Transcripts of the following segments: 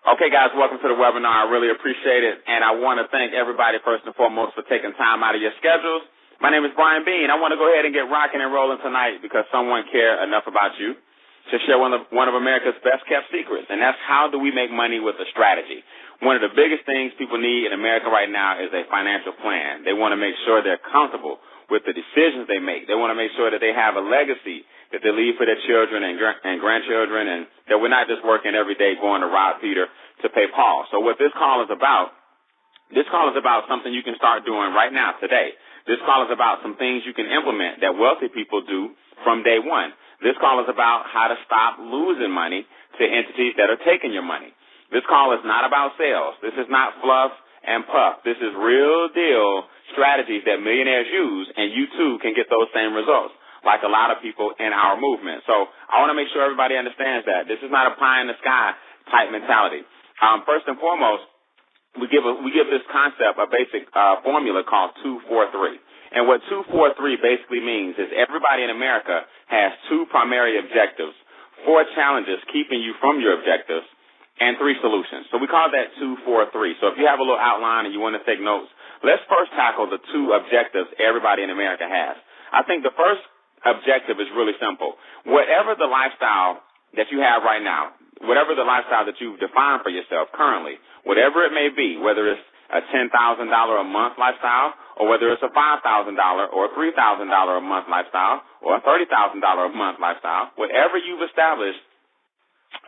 Okay, guys, welcome to the webinar. I really appreciate it, and I want to thank everybody first and foremost for taking time out of your schedules. My name is Brian Bean. I want to go ahead and get rocking and rolling tonight because someone cared enough about you to share one of America's best-kept secrets, and that's how do we make money with a strategy. One of the biggest things people need in America right now is a financial plan. They want to make sure they're comfortable with the decisions they make. They want to make sure that they have a legacy that they leave for their children and grandchildren, and that we're not just working every day going to rob Peter to pay Paul. So what this call is about something you can start doing right now, today. This call is about some things you can implement that wealthy people do from day one. This call is about how to stop losing money to entities that are taking your money. This call is not about sales. This is not fluff and puff. This is real deal strategies that millionaires use, and you too can get those same results, like a lot of people in our movement. So I want to make sure everybody understands that. This is not a pie in the sky type mentality. First and foremost, we give this concept a basic formula called 2-4-3. And what 2-4-3 basically means is everybody in America has 2 primary objectives, 4 challenges keeping you from your objectives, and 3 solutions. So we call that 2-4-3. So if you have a little outline and you want to take notes, let's first tackle the 2 objectives everybody in America has. I think the first objective is really simple. Whatever the lifestyle that you have right now, whatever the lifestyle that you've defined for yourself currently, whatever it may be, whether it's a $10,000 a month lifestyle, or whether it's a $5,000 or $3,000 a month lifestyle, or a $30,000 a month lifestyle, whatever you've established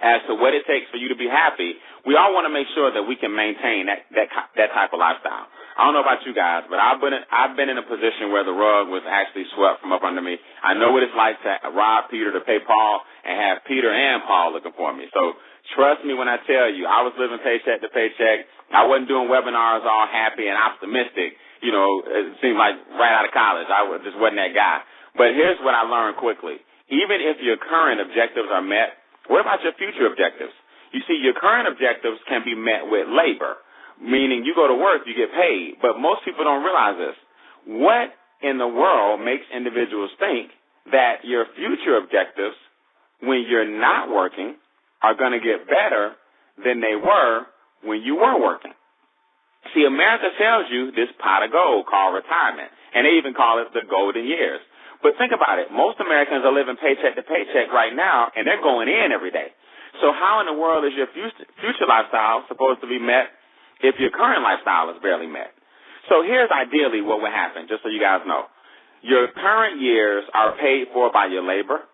as to what it takes for you to be happy, we all want to make sure that we can maintain that type of lifestyle. I don't know about you guys, but I've been in a position where the rug was actually swept from up under me. I know what it's like to rob Peter to pay Paul and have Peter and Paul looking for me. So trust me when I tell you, I was living paycheck to paycheck. I wasn't doing webinars all happy and optimistic. You know, it seemed like right out of college. I just wasn't that guy. But here's what I learned quickly. Even if your current objectives are met, what about your future objectives? You see, your current objectives can be met with labor, meaning you go to work, you get paid. But most people don't realize this. What in the world makes individuals think that your future objectives, when you're not working, are going to get better than they were when you were working? See, America tells you this pot of gold called retirement, and they even call it the golden years. But think about it. Most Americans are living paycheck to paycheck right now, and they're going in every day. So how in the world is your future lifestyle supposed to be met if your current lifestyle is barely met? So here's ideally what would happen, just so you guys know. Your current years are paid for by your labor,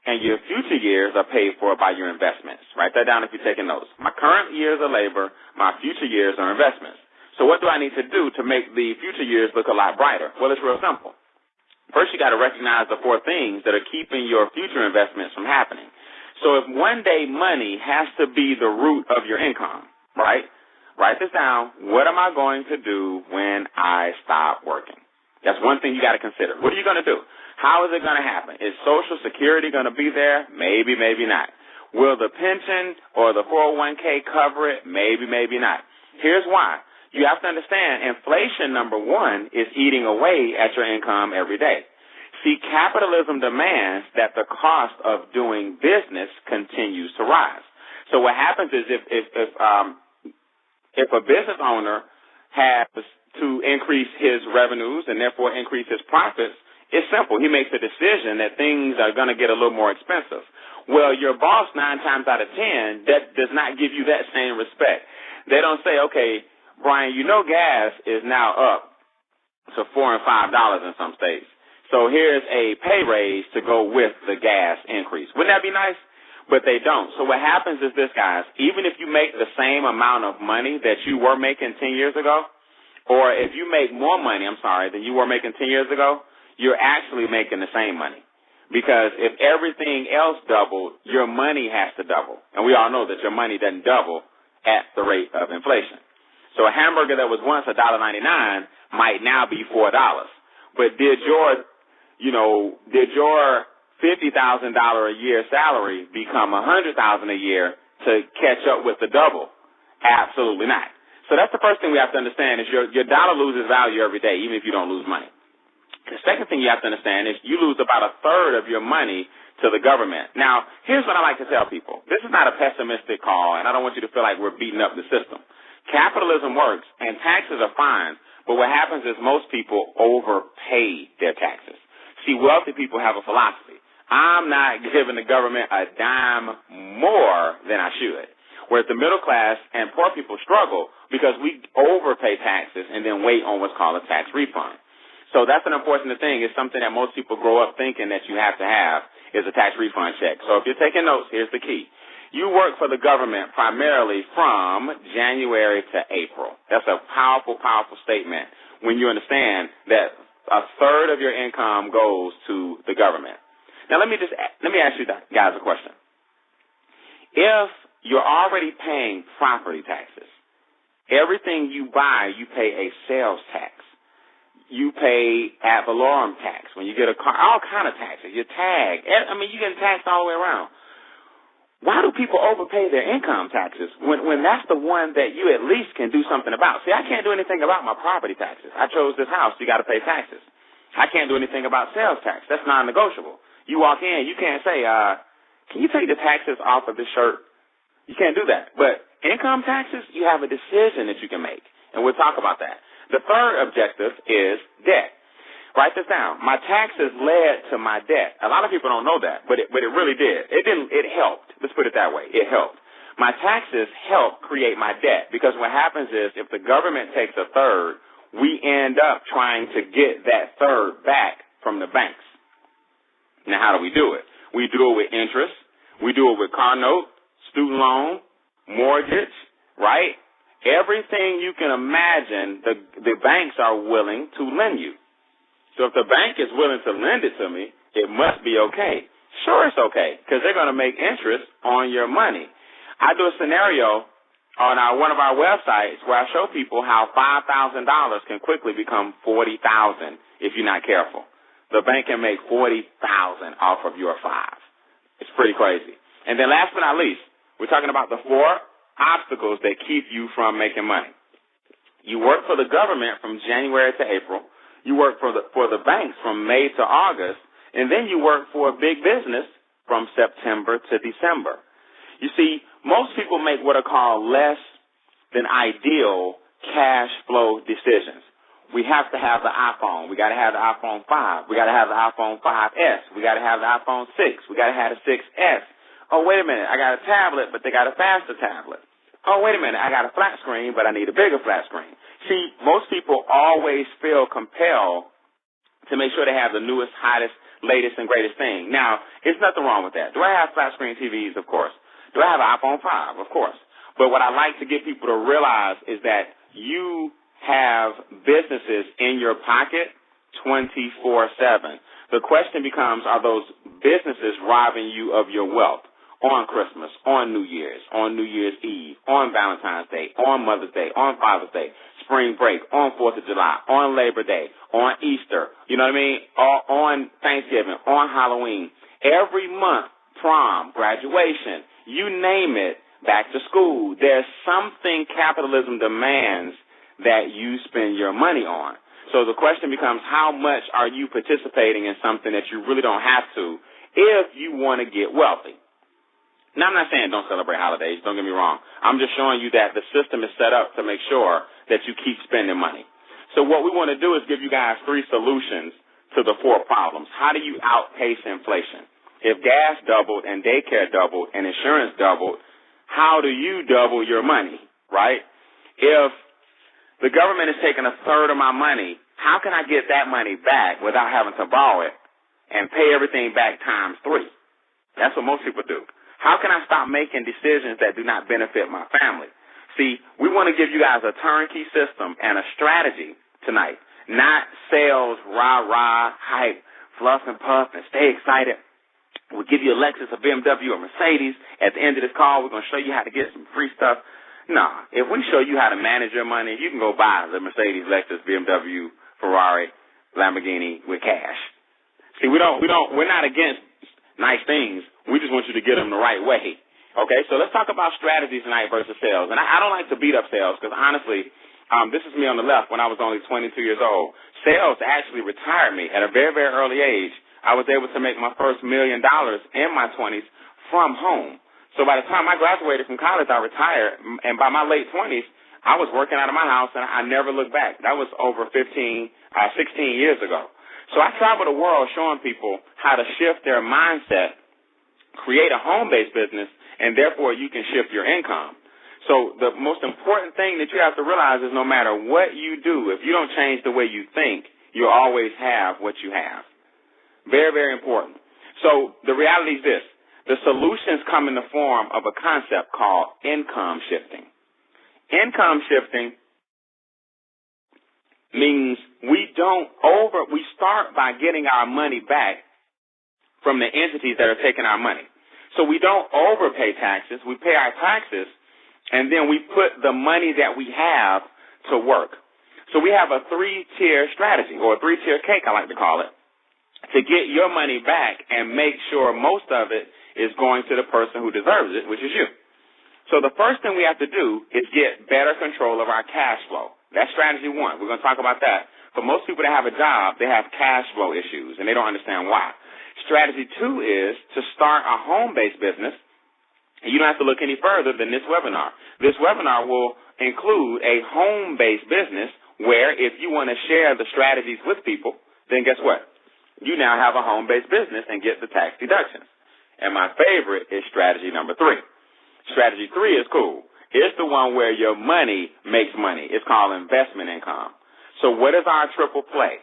and your future years are paid for by your investments. Write that down if you're taking notes. My current years are labor, my future years are investments. So what do I need to do to make the future years look a lot brighter? Well, it's real simple. First, you got to recognize the 4 things that are keeping your future investments from happening. So if one day money has to be the root of your income, right? Write this down. What am I going to do when I stop working? That's one thing you got to consider. What are you going to do? How is it going to happen? Is Social Security going to be there? Maybe, maybe not. Will the pension or the 401k cover it? Maybe, maybe not. Here's why. You have to understand, inflation, number one, is eating away at your income every day. See, capitalism demands that the cost of doing business continues to rise. So what happens is if a business owner has to increase his revenues and therefore increase his profits, it's simple. He makes a decision that things are going to get a little more expensive. Well, your boss 9 times out of 10 that does not give you that same respect. They don't say, okay, Brian, you know gas is now up to $4 and $5 in some states. So here's a pay raise to go with the gas increase. Wouldn't that be nice? But they don't. So what happens is this, guys, even if you make the same amount of money that you were making 10 years ago, or if you make more money, than you were making 10 years ago, you're actually making the same money. Because if everything else doubled, your money has to double. And we all know that your money doesn't double at the rate of inflation. So a hamburger that was once $1.99 might now be $4. But did your $50,000 a year salary become $100,000 a year to catch up with the double? Absolutely not. So that's the first thing we have to understand is your dollar loses value every day, even if you don't lose money. The second thing you have to understand is you lose about 1/3 of your money to to the government. Now, here's what I like to tell people. This is not a pessimistic call, and I don't want you to feel like we're beating up the system. Capitalism works, and taxes are fine, but what happens is most people overpay their taxes. See, wealthy people have a philosophy. I'm not giving the government a dime more than I should. Whereas the middle class and poor people struggle because we overpay taxes and then wait on what's called a tax refund. So that's an unfortunate thing. It's something that most people grow up thinking that you have to have is a tax refund check. So if you're taking notes, here's the key. You work for the government primarily from January to April. That's a powerful, powerful statement when you understand that a third of your income goes to the government. Now let me ask you guys a question. If you're already paying property taxes, everything you buy, you pay a sales tax. You pay ad valorem tax when you get a car, all kind of taxes. Your tag, you get taxed all the way around. Why do people overpay their income taxes when that's the one that you at least can do something about? See, I can't do anything about my property taxes. I chose this house, you got to pay taxes. I can't do anything about sales tax. That's non-negotiable. You walk in, you can't say, can you take the taxes off of this shirt? You can't do that. But income taxes, you have a decision that you can make, and we'll talk about that. The third objective is debt. Write this down. My taxes led to my debt. A lot of people don't know that, but it really did. It helped. Let's put it that way. It helped. My taxes helped create my debt because what happens is if the government takes a third, we end up trying to get that third back from the banks. Now, how do we do it? We do it with interest. We do it with car note, student loan, mortgage, right? Everything you can imagine, the banks are willing to lend you. So if the bank is willing to lend it to me, it must be okay. Sure, it's okay, because they're going to make interest on your money. I do a scenario on one of our websites where I show people how $5,000 can quickly become $40,000 if you're not careful. The bank can make $40,000 off of your $5,000. It's pretty crazy. And then last but not least, we're talking about the 4 obstacles that keep you from making money. You work for the government from January to April. You work for the banks from May to August. And then you work for a big business from September to December. You see, most people make what are called less than ideal cash flow decisions. We have to have the iPhone. We got to have the iPhone 5. We got to have the iPhone 5S. We got to have the iPhone 6. We got to have the 6S. Oh, wait a minute, I got a tablet, but they got a faster tablet. Oh, wait a minute, I got a flat screen, but I need a bigger flat screen. See, most people always feel compelled to make sure they have the newest, hottest, latest, and greatest thing. Now, there's nothing wrong with that. Do I have flat screen TVs? Of course. Do I have an iPhone 5? Of course. But what I like to get people to realize is that you have businesses in your pocket 24/7. The question becomes, are those businesses robbing you of your wealth? On Christmas, on New Year's Eve, on Valentine's Day, on Mother's Day, on Father's Day, spring break, on 4th of July, on Labor Day, on Easter, you know what I mean, on Thanksgiving, on Halloween. Every month, prom, graduation, you name it, back to school. There's something capitalism demands that you spend your money on. So the question becomes, how much are you participating in something that you really don't have to if you want to get wealthy? Now, I'm not saying don't celebrate holidays. Don't get me wrong. I'm just showing you that the system is set up to make sure that you keep spending money. So what we want to do is give you guys 3 solutions to the 4 problems. How do you outpace inflation? If gas doubled and daycare doubled and insurance doubled, how do you double your money, right? If the government is taking a third of my money, how can I get that money back without having to borrow it and pay everything back times 3? That's what most people do. How can I stop making decisions that do not benefit my family? See, we want to give you guys a turnkey system and a strategy tonight, not sales, rah-rah, hype, fluff and puff, and stay excited. We'll give you a Lexus, a BMW, a Mercedes. At the end of this call, we're going to show you how to get some free stuff. No, if we show you how to manage your money, you can go buy the Mercedes, Lexus, BMW, Ferrari, Lamborghini with cash. See, we're not against nice things. We just want you to get them the right way. Okay, so let's talk about strategies tonight versus sales. And I don't like to beat up sales because, honestly, this is me on the left when I was only 22 years old. Sales actually retired me at a very, very early age. I was able to make my first $1 million in my 20s from home. So by the time I graduated from college, I retired, and by my late 20s, I was working out of my house, and I never looked back. That was over 16 years ago. So I travel the world showing people how to shift their mindset, create a home-based business, and therefore you can shift your income. So the most important thing that you have to realize is no matter what you do, if you don't change the way you think, you'll always have what you have. Very, very important. So the reality is this. The solutions come in the form of a concept called income shifting. Income shifting means we start by getting our money back from the entities that are taking our money. So we don't overpay taxes. We pay our taxes, and then we put the money that we have to work. So we have a 3-tier strategy, or a 3-tier cake, I like to call it, to get your money back and make sure most of it is going to the person who deserves it, which is you. So the first thing we have to do is get better control of our cash flow. That's strategy 1. We're going to talk about that. For most people that have a job, they have cash flow issues, and they don't understand why. Strategy 2 is to start a home-based business. You don't have to look any further than this webinar. This webinar will include a home-based business where if you want to share the strategies with people, then guess what? You now have a home-based business and get the tax deductions. And my favorite is strategy number 3. Strategy 3 is cool. It's the one where your money makes money. It's called investment income. So what is our triple play?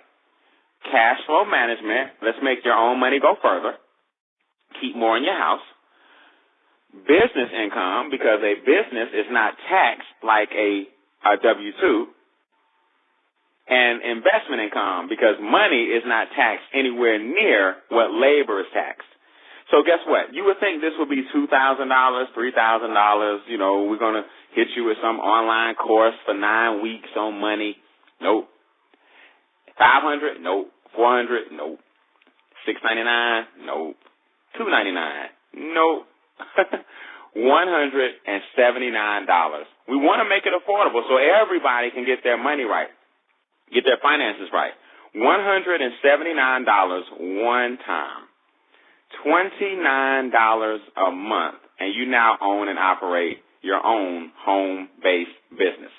Cash flow management. Let's make your own money go further. Keep more in your house. Business income, because a business is not taxed like a W-2. And investment income, because money is not taxed anywhere near what labor is taxed. So guess what? You would think this would be $2,000, $3,000. You know, we're going to hit you with some online course for 9 weeks on money. Nope. $500? Nope. $400? Nope. $699? Nope. $299? Nope. $179. We want to make it affordable so everybody can get their money right, get their finances right. $179 one time. $29 a month, and you now own and operate your own home-based business.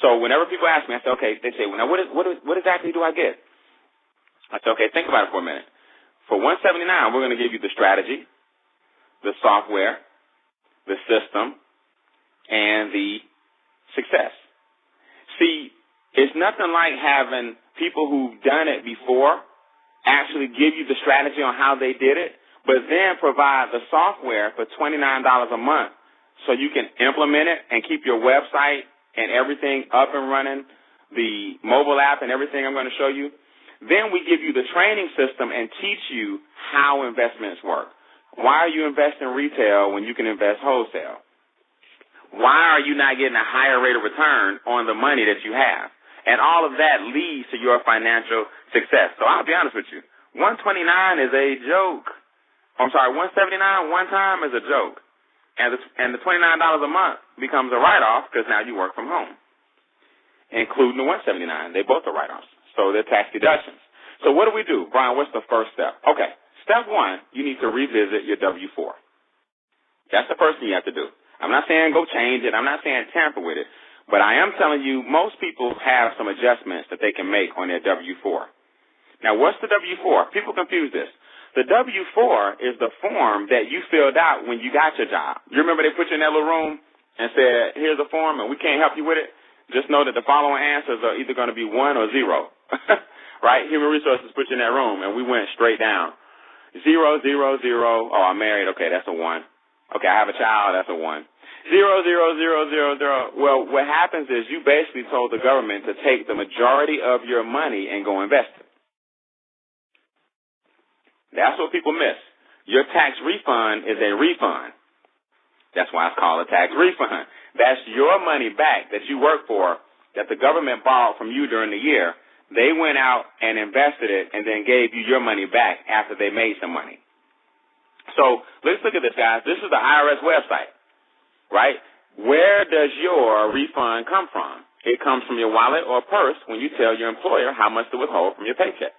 So whenever people ask me, I say, okay, they say, well, now what exactly do I get? I say, okay, think about it for a minute. For $179, we're going to give you the strategy, the software, the system, and the success. See, it's nothing like having people who've done it before actually give you the strategy on how they did it, but then provide the software for $29 a month so you can implement it and keep your website and everything up and running, the mobile app and everything I'm going to show you. Then we give you the training system and teach you how investments work. Why are you investing retail when you can invest wholesale? Why are you not getting a higher rate of return on the money that you have? And all of that leads to your financial success. So I'll be honest with you. $129 is a joke. I'm sorry, $179 one time is a joke. And the $29 a month becomes a write-off because now you work from home, including the $179. They both are write-offs. So they're tax deductions. So what do we do? Brian, what's the first step? Okay, step 1, you need to revisit your W-4. That's the first thing you have to do. I'm not saying go change it. I'm not saying tamper with it. But I am telling you most people have some adjustments that they can make on their W-4. Now, what's the W-4? People confuse this. The W-4 is the form that you filled out when you got your job. You remember they put you in that little room and said, here's a form and we can't help you with it? Just know that the following answers are either going to be 1 or 0. Right? Human Resources put you in that room and we went straight down. 0, 0, 0. Oh, I'm married. Okay, that's a 1. Okay, I have a child. That's a 1. 0, 0, 0, 0, 0. Well, what happens is you basically told the government to take the majority of your money and go invest it. That's what people miss. Your tax refund is a refund. That's why it's called a tax refund. That's your money back that you work for that the government borrowed from you during the year. They went out and invested it and then gave you your money back after they made some money. So let's look at this, guys. This is the IRS website, right? Where does your refund come from? It comes from your wallet or purse when you tell your employer how much to withhold from your paycheck.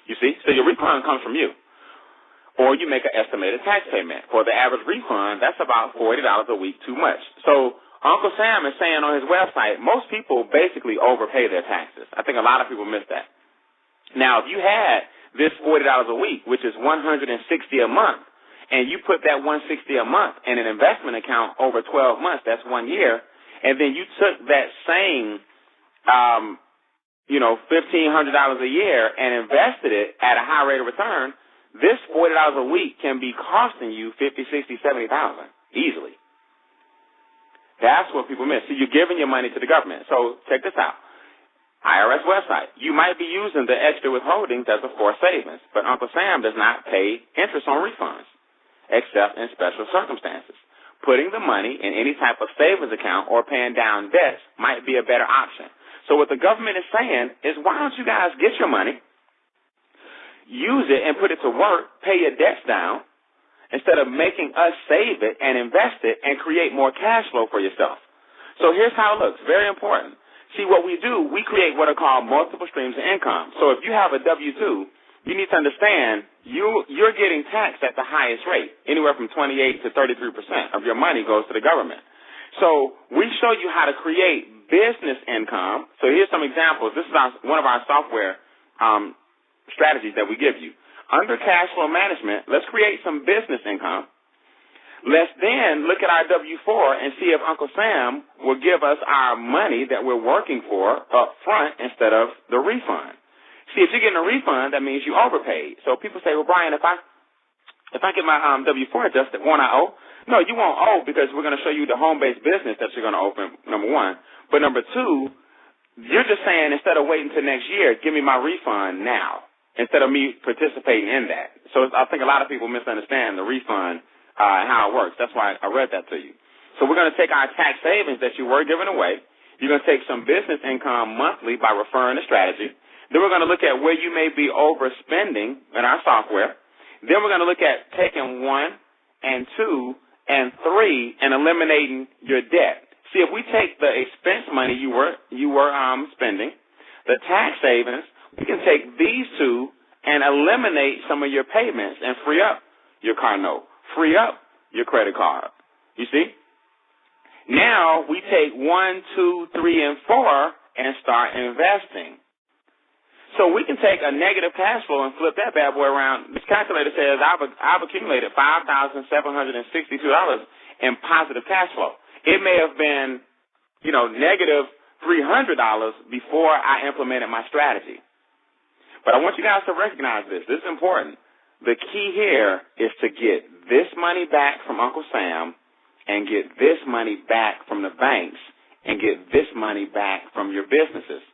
You see? So your refund comes from you. or you make an estimated tax payment. For the average refund, that's about $40 a week too much. So Uncle Sam is saying on his website, most people basically overpay their taxes. I think a lot of people miss that. Now, if you had this $40 a week, which is $160 a month, and you put that $160 a month in an investment account over 12 months, that's 1 year, and then you took that same, $1,500 a year and invested it at a high rate of return, this $40 a week can be costing you $50,000, $60,000, $70,000 easily. That's what people miss. So you're giving your money to the government. So check this out. IRS website. You might be using the extra withholdings as a forced savings, but Uncle Sam does not pay interest on refunds, except in special circumstances. Putting the money in any type of savings account or paying down debts might be a better option. So what the government is saying is, why don't you guys get your money, use it and put it to work, pay your debts down, instead of making us save it and invest it and create more cash flow for yourself. So here's how it looks. Very important. See, what we do, we create what are called multiple streams of income. So if you have a W-2, you need to understand you're getting taxed at the highest rate. Anywhere from 28 to 33% of your money goes to the government. So we show you how to create business income. So here's some examples. This is one of our software strategies that we give you. Under cash flow management, let's create some business income. Let's then look at our W-4 and see if Uncle Sam will give us our money that we're working for up front instead of the refund. See, if you're getting a refund, that means you overpaid. So people say, well, Brian, if I get my W-4 adjusted, won't I owe? No, you won't owe, because we're going to show you the home-based business that you're going to open, number one. But number two, you're just saying, instead of waiting until next year, give me my refund now, instead of me participating in that. So I think a lot of people misunderstand the refund and how it works. That's why I read that to you. So we're going to take our tax savings that you were giving away. You're going to take some business income monthly by referring to strategy. Then we're going to look at where you may be overspending in our software. Then we're going to look at taking 1 and 2 and 3 and eliminating your debt. See, if we take the expense money you were spending, the tax savings, we can take these two and eliminate some of your payments and free up your car note, free up your credit card. You see? Now we take 1, 2, 3, and 4 and start investing. So we can take a negative cash flow and flip that bad boy around. This calculator says I've accumulated $5,762 in positive cash flow. It may have been, negative $300 before I implemented my strategy. But I want you guys to recognize this. This is important. The key here is to get this money back from Uncle Sam and get this money back from the banks and get this money back from your businesses,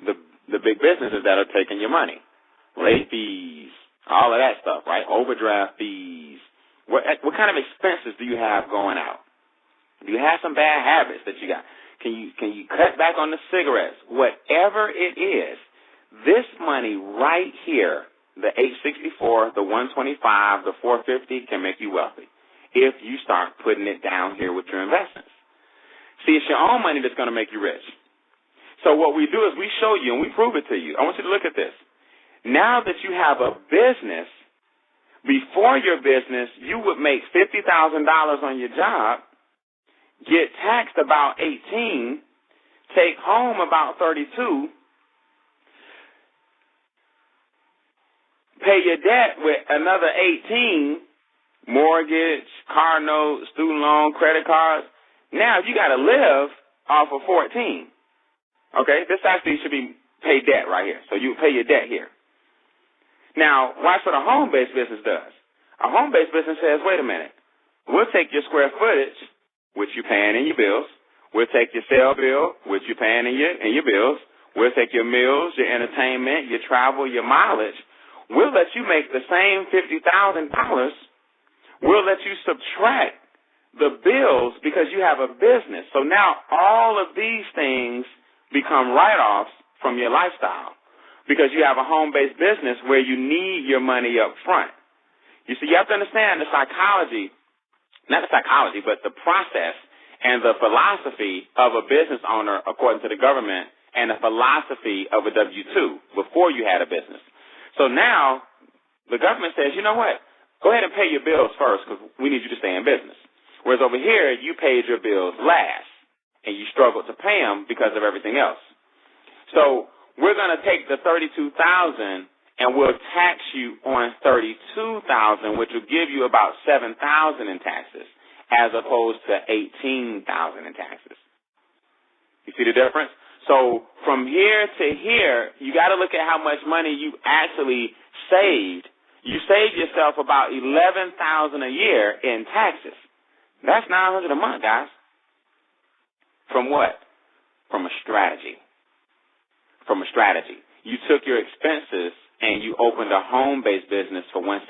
the big businesses that are taking your money, late fees, all of that stuff, right? Overdraft fees. What kind of expenses do you have going out? Do you have some bad habits that you got? Can you cut back on the cigarettes? Whatever it is, this money right here, the $864, the $125, the $450 can make you wealthy if you start putting it down here with your investments. See, it's your own money that's going to make you rich. So what we do is we show you and we prove it to you. I want you to look at this. Now that you have a business, before your business, you would make $50,000 on your job, get taxed about 18, take home about 32, pay your debt with another 18, mortgage, car notes, student loan, credit cards. Now you got to live off of 14. Okay, this actually should be pay debt right here. So you pay your debt here. Now, watch what a home-based business does. A home-based business says, wait a minute, we'll take your square footage, which you're paying in your bills. We'll take your cell bill, which you're paying in your bills. We'll take your meals, your entertainment, your travel, your mileage. We'll let you make the same $50,000. We'll let you subtract the bills because you have a business. So now all of these things become write-offs from your lifestyle because you have a home-based business where you need your money up front. You see, you have to understand the psychology, not the psychology, but the process and the philosophy of a business owner according to the government and the philosophy of a W-2 before you had a business. So now the government says, you know what? Go ahead and pay your bills first because we need you to stay in business. Whereas over here, you paid your bills last, and you struggled to pay them because of everything else. So we're going to take the $32,000 and we'll tax you on $32,000, which will give you about $7,000 in taxes, as opposed to $18,000 in taxes. You see the difference? So from here to here, you got to look at how much money you actually saved. You saved yourself about $11,000 a year in taxes. That's $900 a month, guys. From what? From a strategy. From a strategy. You took your expenses and you opened a home-based business for $179,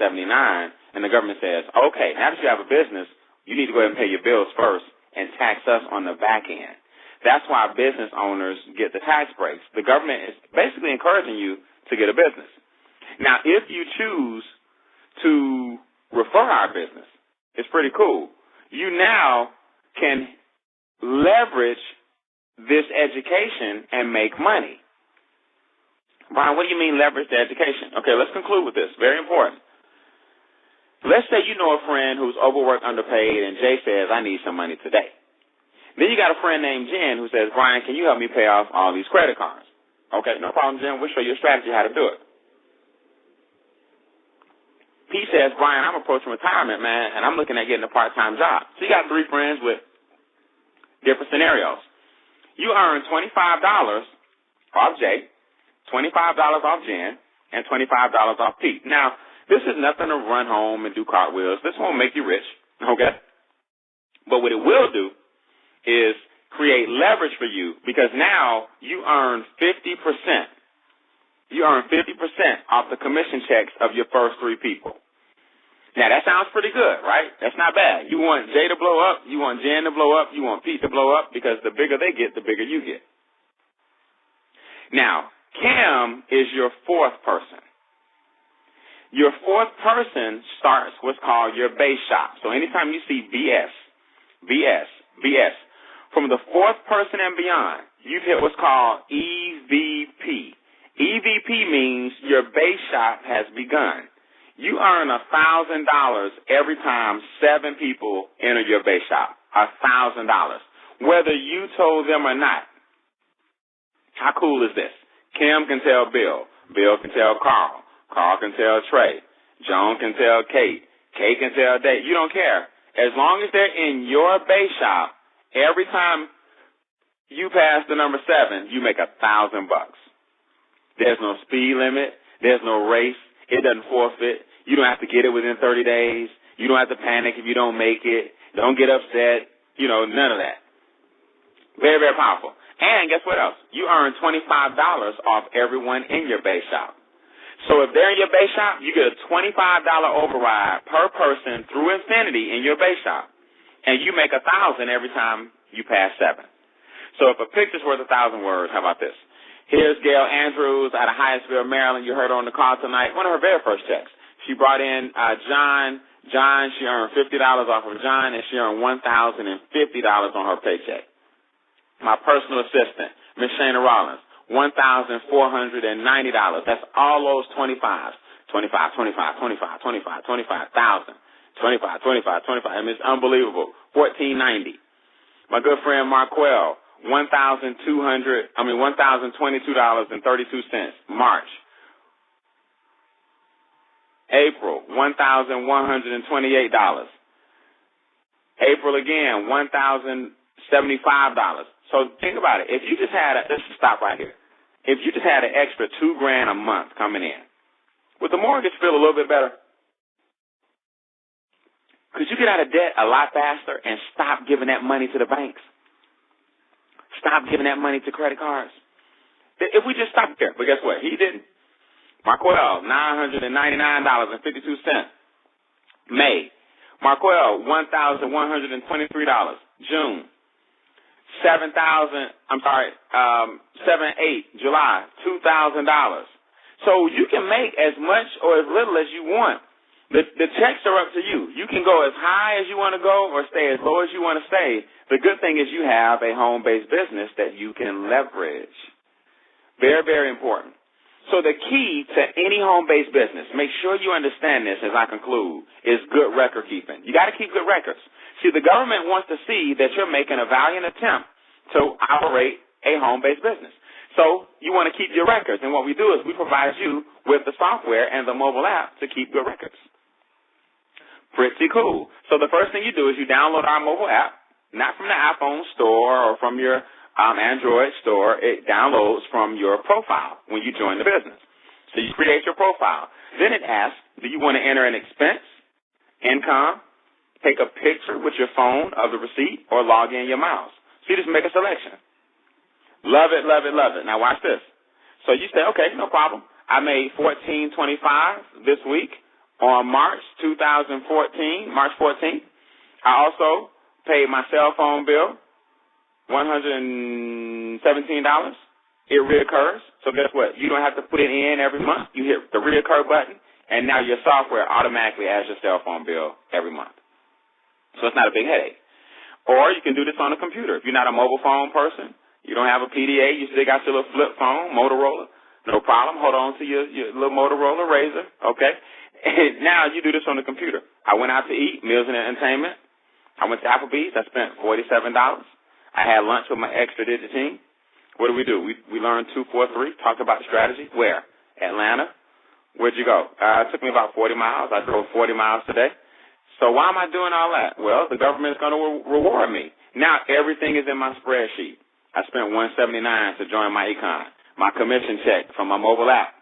and the government says, okay, now that you have a business, you need to go ahead and pay your bills first and tax us on the back end. That's why business owners get the tax breaks. The government is basically encouraging you to get a business. Now, if you choose to refer our business, it's pretty cool. You now can leverage this education and make money. Brian, what do you mean leverage the education? Okay, let's conclude with this. Very important. Let's say you know a friend who's overworked, underpaid, and Jay says, I need some money today. Then you got a friend named Jen who says, Brian, can you help me pay off all these credit cards? Okay, no problem, Jen. We'll show you a strategy how to do it. Pete says, Brian, I'm approaching retirement, man, and I'm looking at getting a part-time job. So you got three friends with different scenarios. You earn $25 off Jay, $25 off Jen, and $25 off Pete. Now, this is nothing to run home and do cartwheels. This won't make you rich, okay? But what it will do is create leverage for you because now you earn 50%. You earn 50% off the commission checks of your first three people. Now, that sounds pretty good, right? That's not bad. You want Jay to blow up, you want Jen to blow up, you want Pete to blow up because the bigger they get, the bigger you get. Now, Cam is your fourth person. Your fourth person starts what's called your base shop. So anytime you see BS, from the fourth person and beyond, you've hit what's called EVP. EVP means your base shop has begun. You earn $1,000 every time 7 people enter your base shop. $1,000, whether you told them or not. How cool is this? Kim can tell Bill. Bill can tell Carl. Carl can tell Trey. Joan can tell Kate. Kate can tell Dave. You don't care. As long as they're in your base shop, every time you pass the number 7, you make $1,000. There's no speed limit. There's no race. It doesn't forfeit. You don't have to get it within 30 days. You don't have to panic if you don't make it. Don't get upset. You know, none of that. Very, very powerful. And guess what else? You earn $25 off everyone in your base shop. So if they're in your base shop, you get a $25 override per person through infinity in your base shop. And you make $1,000 every time you pass 7. So if a picture's worth 1,000 words, how about this? Here's Gail Andrews out of Hyattsville, Maryland. You heard her on the call tonight. One of her very first checks. She brought in John. John, she earned $50 off of John, and she earned $1,050 on her paycheck. My personal assistant, Miss Shana Rollins, $1,490. That's all those 25s. 25, 25, 25, 25, 25,000. 25, 25, 25. I mean, it's unbelievable. $1,490. My good friend Marquell, $1,022.32. March. April, $1,128. April again, $1,075. So think about it. If you just had let's stop right here. If you just had an extra $2,000 a month coming in, would the mortgage feel a little bit better? Could you get out of debt a lot faster and stop giving that money to the banks? Stop giving that money to credit cards? If we just stopped there. But guess what? He didn't. Marquell, $999.52. May. Marquell, $1,123. June. $7,800. July, $2,000. So you can make as much or as little as you want. The checks are up to you. You can go as high as you want to go or stay as low as you want to stay. The good thing is you have a home-based business that you can leverage. Very, very important. So the key to any home-based business, make sure you understand this as I conclude, is good record keeping. You got to keep good records. See, the government wants to see that you're making a valiant attempt to operate a home-based business. So you want to keep your records, and what we do is we provide you with the software and the mobile app to keep good records. Pretty cool. So the first thing you do is you download our mobile app, not from the iPhone store or from your Android store. It downloads from your profile when you join the business. So you create your profile. Then it asks, do you want to enter an expense, income, take a picture with your phone of the receipt, or log in your mouse? So you just make a selection. Love it, love it, love it. Now watch this. So you say, okay, no problem. I made $14.25 this week on March 2014, March 14th. I also paid my cell phone bill, $117. It reoccurs. So guess what? You don't have to put it in every month. You hit the reoccur button, and now your software automatically adds your cell phone bill every month. So it's not a big headache. Or you can do this on a computer. If you're not a mobile phone person, you don't have a PDA, you still got your little flip phone, Motorola, no problem. Hold on to your little Motorola Razr, okay? And now you do this on the computer. I went out to eat, meals and entertainment. I went to Applebee's. I spent $47. I had lunch with my ExtraDigit team. What do? We learned 243, talked about the strategy. Where? Atlanta. Where'd you go? It took me about 40 miles. I drove 40 miles today. So why am I doing all that? Well, the government is going to reward me. Now everything is in my spreadsheet. I spent $179 to join my econ. My commission check from my mobile app.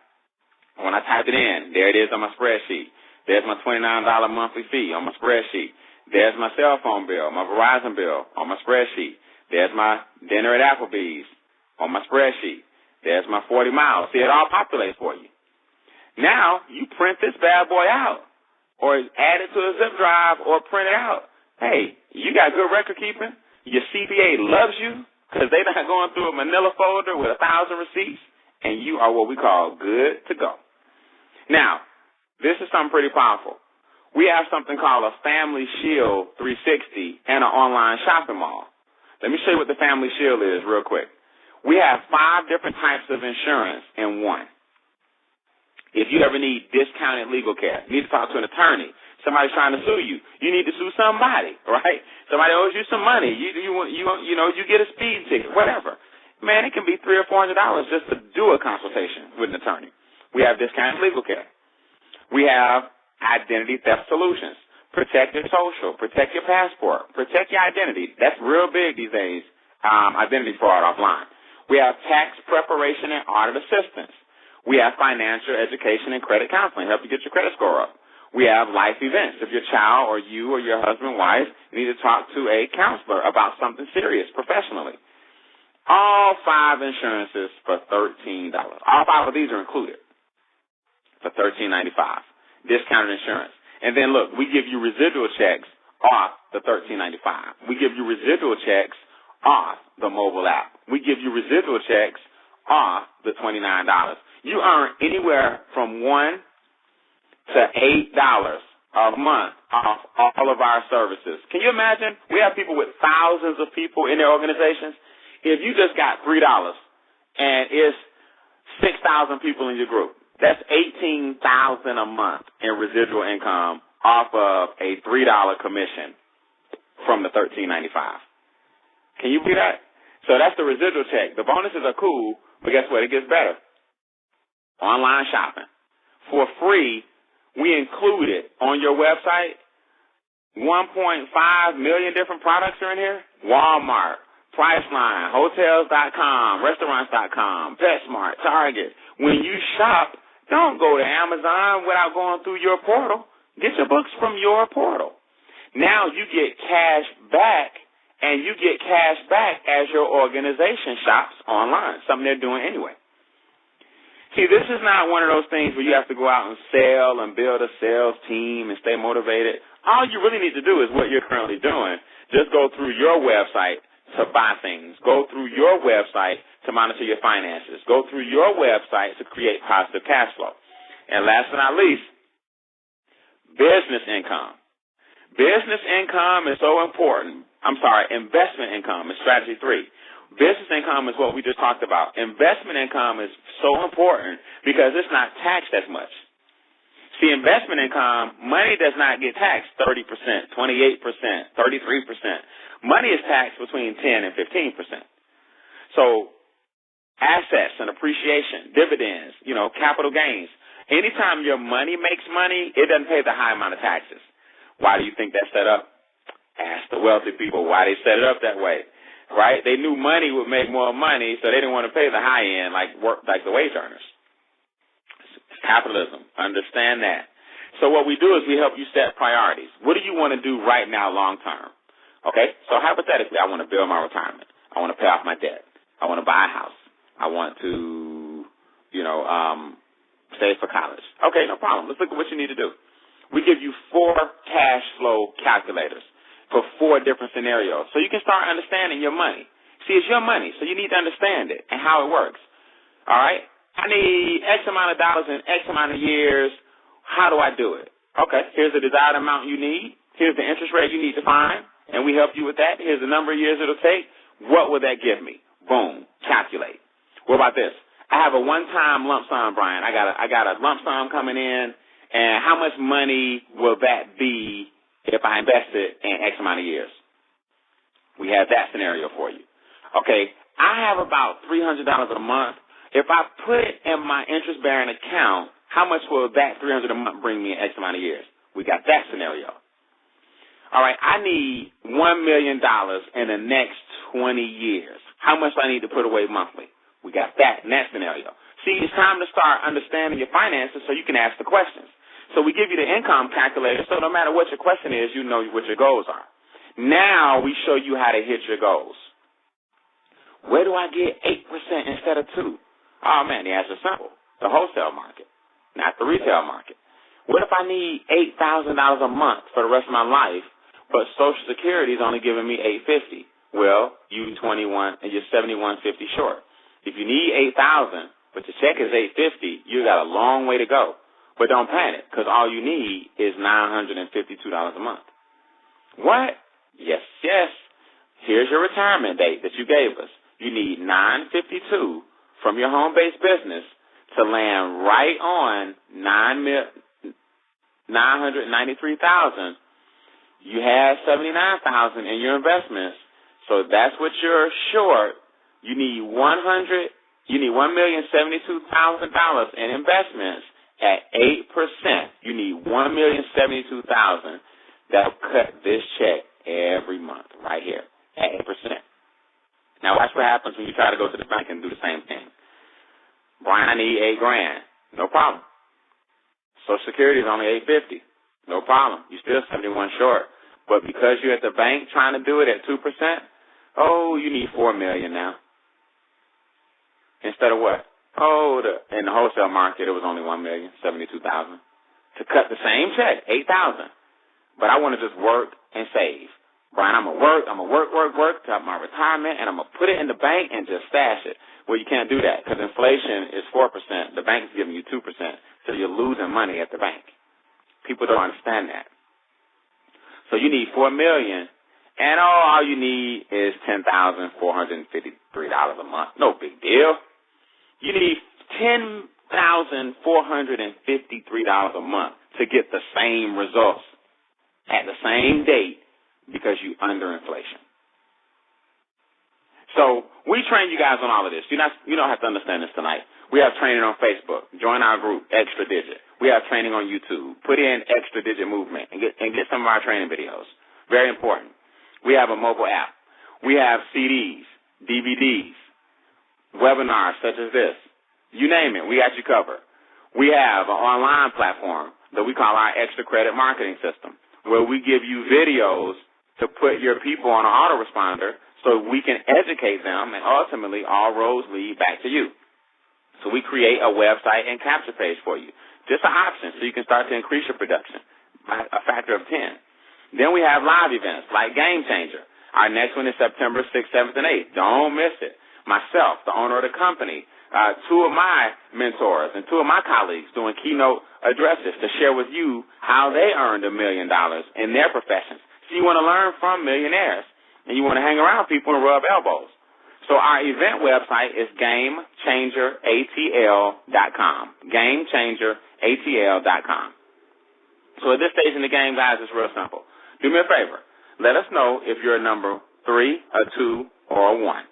When I type it in, there it is on my spreadsheet. There's my $29 monthly fee on my spreadsheet. There's my cell phone bill, my Verizon bill on my spreadsheet. There's my dinner at Applebee's on my spreadsheet. There's my 40 miles. See, it all populates for you. Now, you print this bad boy out or add it to a zip drive or print it out. Hey, you got good record keeping. Your CPA loves you, because they're not going through a manila folder with 1,000 receipts, and you are what we call good to go. Now, this is something pretty powerful. We have something called a Family Shield 360 and an online shopping mall. Let me show you what the Family Shield is real quick. We have 5 different types of insurance in one. If you ever need discounted legal care, you need to talk to an attorney, somebody's trying to sue you, you need to sue somebody, right? Somebody owes you some money. You get a speed ticket, whatever. Man, it can be $300 or $400 just to do a consultation with an attorney. We have discounted legal care. We have identity theft solutions. Protect your social. Protect your passport. Protect your identity. That's real big these days, identity fraud offline. We have tax preparation and audit assistance. We have financial education and credit counseling, help you get your credit score up. We have life events. If your child or you or your husband, wife, need to talk to a counselor about something serious professionally. All 5 insurances for $13. All 5 of these are included for $13.95. Discounted insurance. And then, look, we give you residual checks off the $13.95. We give you residual checks off the mobile app. We give you residual checks off the $29. You earn anywhere from $1 to $8 a month off all of our services. Can you imagine? We have people with thousands of people in their organizations. If you just got $3 and it's 6,000 people in your group, that's $18,000 a month in residual income off of a $3 commission from the $13.95. Can you believe that? So that's the residual check. The bonuses are cool, but guess what? It gets better. Online shopping. For free, we included on your website 1.5 million different products are in here. Walmart, Priceline, Hotels.com, Restaurants.com, PetSmart, Target. When you shop, don't go to Amazon without going through your portal. Get your books from your portal. Now you get cash back, and you get cash back as your organization shops online, something they're doing anyway. See, this is not one of those things where you have to go out and sell and build a sales team and stay motivated. All you really need to do is what you're currently doing. Just go through your website to buy things. Go through your website to monitor your finances. Go through your website to create positive cash flow. And last but not least, business income. Business income is so important. Investment income is strategy 3. Business income is what we just talked about. Investment income is so important because it's not taxed as much. See, investment income, money does not get taxed 30%, 28%, 33%. Money is taxed between 10 and 15%. So assets and appreciation, dividends, capital gains. Anytime your money makes money, it doesn't pay the high amount of taxes. Why do you think that's set up? Ask the wealthy people why they set it up that way, right? They knew money would make more money, so they didn't want to pay the high end like the wage earners. Capitalism. Understand that. So what we do is we help you set priorities. What do you want to do right now long term? Okay? So hypothetically, I want to build my retirement. I want to pay off my debt. I want to buy a house. I want to, save for college. Okay, no problem. Let's look at what you need to do. We give you 4 cash flow calculators for 4 different scenarios. So you can start understanding your money. See, it's your money, so you need to understand it and how it works. All right? I need X amount of dollars in X amount of years. How do I do it? Okay, here's the desired amount you need. Here's the interest rate you need to find, and we help you with that. Here's the number of years it'll take. What will that give me? Boom, calculate. What about this? I have a one-time lump sum, Brian. I got a lump sum coming in, and how much money will that be if I invest it in X amount of years? We have that scenario for you. Okay, I have about $300 a month. If I put it in my interest-bearing account, how much will that $300 a month bring me in X amount of years? We got that scenario. All right, I need $1 million in the next 20 years. How much do I need to put away monthly? We got that in that scenario. See, it's time to start understanding your finances so you can ask the questions. So we give you the income calculator, so no matter what your question is, you know what your goals are. Now we show you how to hit your goals. Where do I get 8% instead of 2%? Oh, man, the answer's simple. The wholesale market, not the retail market. What if I need $8,000 a month for the rest of my life, but Social Security is only giving me $850? Well, you're 21 and you're $71.50 short. If you need $8,000, but your check is $850, you got a long way to go. But don't panic, because all you need is $952 a month. What? Yes. Here's your retirement date that you gave us. You need $952 from your home-based business to land right on $993,000. You have $79,000 in your investments, so that's what you're short. You need $1,072,000 in investments at 8%. You need $1,072,000 that'll cut this check every month right here at 8%. Now watch what happens when you try to go to the bank and do the same thing. Brian, I need $8,000. No problem. Social Security is only $850. No problem. You're still 71 short. But because you're at the bank trying to do it at 2%, you need $4 million now. Instead of what? In the wholesale market, it was only $1,072,000 to cut the same check, $8,000. But I want to just work and save. Brian, I'm going to work to have my retirement, and I'm going to put it in the bank and just stash it. Well, you can't do that because inflation is 4%. The bank is giving you 2%, so you're losing money at the bank. People don't understand that. So you need $4 million, and all you need is $10,453 a month. No big deal. You need $10,453 a month to get the same results at the same date because you're under inflation. So we train you guys on all of this. You don't have to understand this tonight. We have training on Facebook. Join our group, ExtraDigit. We have training on YouTube. Put in ExtraDigitMovement and get some of our training videos. Very important. We have a mobile app. We have CDs, DVDs, webinars such as this. You name it, we got you covered. We have an online platform that we call our Extra Credit Marketing System, where we give you videos to put your people on an autoresponder so we can educate them, and ultimately all roads lead back to you. So we create a website and capture page for you. Just an option so you can start to increase your production by a factor of 10. Then we have live events like Game Changer. Our next one is September 6th, 7th, and 8th. Don't miss it. Myself, the owner of the company, 2 of my mentors and 2 of my colleagues doing keynote addresses to share with you how they earned $1 million in their professions. So you want to learn from millionaires, and you want to hang around people and rub elbows. So our event website is GameChangerATL.com. GameChangerATL.com. So at this stage in the game, guys, it's real simple. Do me a favor. Let us know if you're a number 3, a 2, or a 1.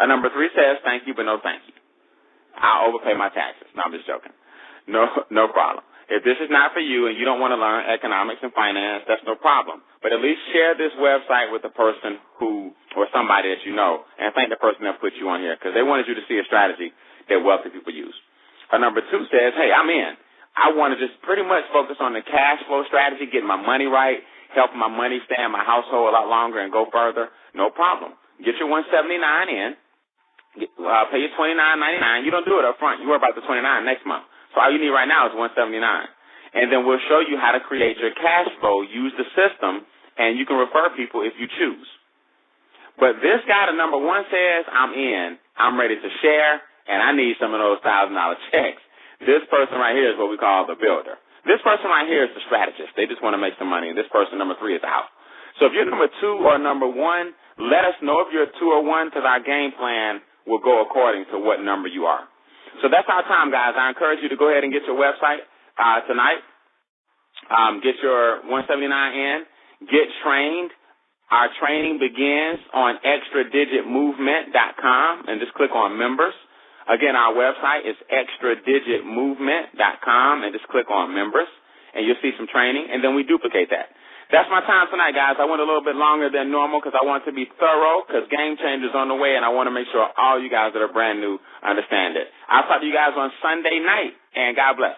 A number 3 says thank you, but no thank you. I'll overpay my taxes. No, I'm just joking. No problem. If this is not for you and you don't want to learn economics and finance, that's no problem. But at least share this website with the person or somebody that you know, and thank the person that put you on here, because they wanted you to see a strategy that wealthy people use. A number 2 says, hey, I'm in. I want to just pretty much focus on the cash flow strategy, getting my money right, helping my money stay in my household a lot longer and go further. No problem. Get your $179 in. Pay your $29.99. You don't do it up front. You worry about the $29 next month. So all you need right now is $179. And then we'll show you how to create your cash flow, use the system, and you can refer people if you choose. But this guy, the number 1, says, I'm in. I'm ready to share, and I need some of those $1,000 checks. This person right here is what we call the builder. This person right here is the strategist. They just want to make some money, and this person, number 3, is out. So if you're number 2 or number 1, let us know if you're a 2 or 1, because our game plan will go according to what number you are. So that's our time, guys. I encourage you to go ahead and get your website tonight. Get your $179 in. Get trained. Our training begins on ExtraDigitMovement.com, and just click on members. Again, our website is ExtraDigitMovement.com, and just click on members, and you'll see some training, and then we duplicate that. That's my time tonight, guys. I went a little bit longer than normal because I want to be thorough, because Game Changer's on the way, and I want to make sure all you guys that are brand new understand it. I'll talk to you guys on Sunday night, and God bless.